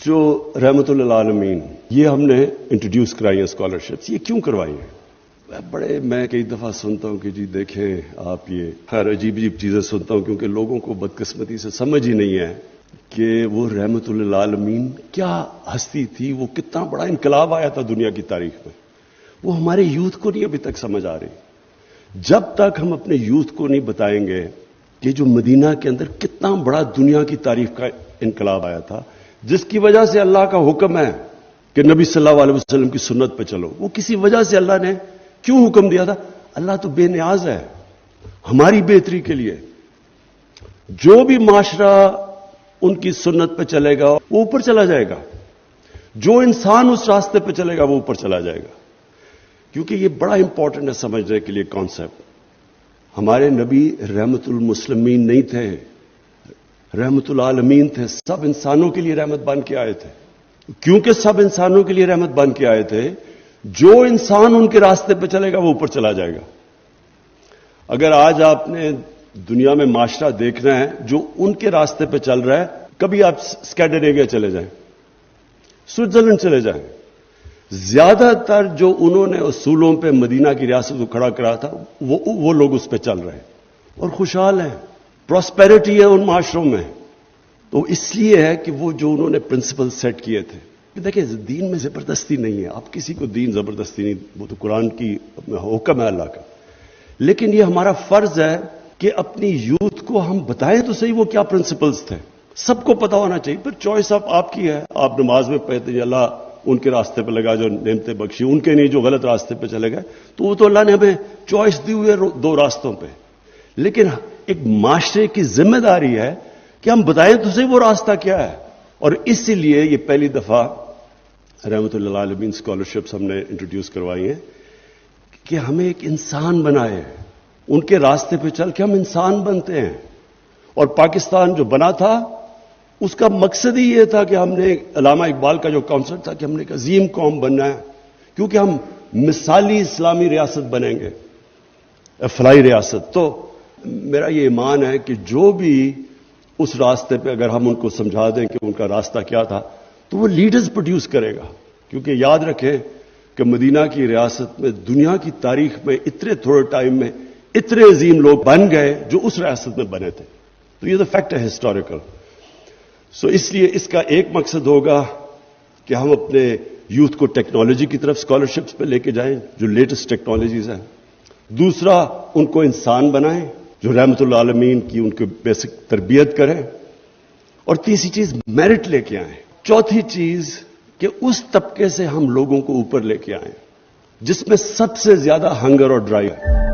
جو رحمت للعالمین یہ ہم نے انٹروڈیوس کرائی ہیں اسکالرشپس، یہ کیوں کروائی ہیں؟ میں کئی دفعہ سنتا ہوں کہ جی دیکھیں آپ یہ خیر عجیب چیزیں سنتا ہوں، کیونکہ لوگوں کو بدقسمتی سے سمجھ ہی نہیں ہے کہ وہ رحمت للعالمین کیا ہستی تھی، وہ کتنا بڑا انقلاب آیا تھا دنیا کی تاریخ میں۔ وہ ہمارے یوتھ کو نہیں ابھی تک سمجھ آ رہی۔ جب تک ہم اپنے یوتھ کو نہیں بتائیں گے کہ جو مدینہ کے اندر کتنا بڑا دنیا کی تاریخ کا انقلاب آیا تھا، جس کی وجہ سے اللہ کا حکم ہے کہ نبی صلی اللہ علیہ وسلم کی سنت پہ چلو، وہ کسی وجہ سے اللہ نے کیوں حکم دیا تھا؟ اللہ تو بے نیاز ہے ہماری بہتری کے لیے۔ جو بھی معاشرہ ان کی سنت پہ چلے گا وہ اوپر چلا جائے گا، جو انسان اس راستے پہ چلے گا وہ اوپر چلا جائے گا۔ کیونکہ یہ بڑا امپورٹنٹ ہے سمجھنے کے لیے کانسیپٹ۔ ہمارے نبی رحمت المسلمین نہیں تھے، رحمت العالمین تھے، سب انسانوں کے لیے رحمت بن کے آئے تھے۔ کیونکہ سب انسانوں کے لیے رحمت بن کے آئے تھے، جو انسان ان کے راستے پہ چلے گا وہ اوپر چلا جائے گا۔ اگر آج آپ نے دنیا میں معاشرہ دیکھنا ہے جو ان کے راستے پہ چل رہا ہے، کبھی آپ اسکینڈینیویا چلے جائیں، سوئٹزرلینڈ چلے جائیں، زیادہ تر جو انہوں نے اصولوں پہ مدینہ کی ریاست کو کھڑا کرا تھا وہ لوگ اس پہ چل رہے ہیں اور خوشحال ہیں، پراسپیرٹی ہے ان معاشروں میں۔ تو اس لیے ہے کہ وہ جو انہوں نے پرنسپل سیٹ کیے تھے، دیکھیں دین میں زبردستی نہیں ہے، آپ کسی کو دین زبردستی نہیں، وہ تو قرآن کی حکم ہے اللہ کا۔ لیکن یہ ہمارا فرض ہے کہ اپنی یوتھ کو ہم بتائیں تو صحیح وہ کیا پرنسپلز تھے، سب کو پتا ہونا چاہیے۔ پھر چوائس آپ کی ہے، آپ نماز میں پڑھتے ہیں اللہ ان کے راستے پہ لگا جو نعمتیں بخشی، ان کے نہیں جو غلط راستے پہ چلے گئے، تو وہ تو اللہ نے ہمیں چوائس دی ہوئی ہے دو راستوں پہ۔ لیکن ایک معاشرے کی ذمہ داری ہے کہ ہم بتائیں تو صحیح وہ راستہ کیا ہے۔ اور اسی لیے یہ پہلی دفعہ رحمت للعالمین اسکالرشپس ہم نے انٹروڈیوس کروائی ہیں کہ ہمیں ایک انسان بنائے، ان کے راستے پہ چل کے ہم انسان بنتے ہیں۔ اور پاکستان جو بنا تھا اس کا مقصد ہی یہ تھا کہ ہم نے علامہ اقبال کا جو کانسیپٹ تھا کہ ہم نے ایک عظیم قوم بننا ہے، کیونکہ ہم مثالی اسلامی ریاست بنیں گے، فلاحی ریاست۔ تو میرا یہ ایمان ہے کہ جو بھی اس راستے پہ اگر ہم ان کو سمجھا دیں کہ ان کا راستہ کیا تھا تو وہ لیڈرز پروڈیوس کرے گا۔ کیونکہ یاد رکھیں کہ مدینہ کی ریاست میں دنیا کی تاریخ میں اتنے تھوڑے ٹائم میں اتنے عظیم لوگ بن گئے جو اس ریاست میں بنے تھے۔ تو یہ تو فیکٹ ہے ہسٹوریکل۔ اس لیے اس کا ایک مقصد ہوگا کہ ہم اپنے یوتھ کو ٹیکنالوجی کی طرف اسکالرشپس پہ لے کے جائیں جو لیٹسٹ ٹیکنالوجیز ہیں۔ دوسرا ان کو انسان بنائیں جو رحمت العالمین کی ان کو بیسک تربیت کریں۔ اور تیسری چیز میرٹ لے کے آئیں۔ چوتھی چیز کہ اس طبقے سے ہم لوگوں کو اوپر لے کے آئیں جس میں سب سے زیادہ ہنگر اور ڈرائی ہے۔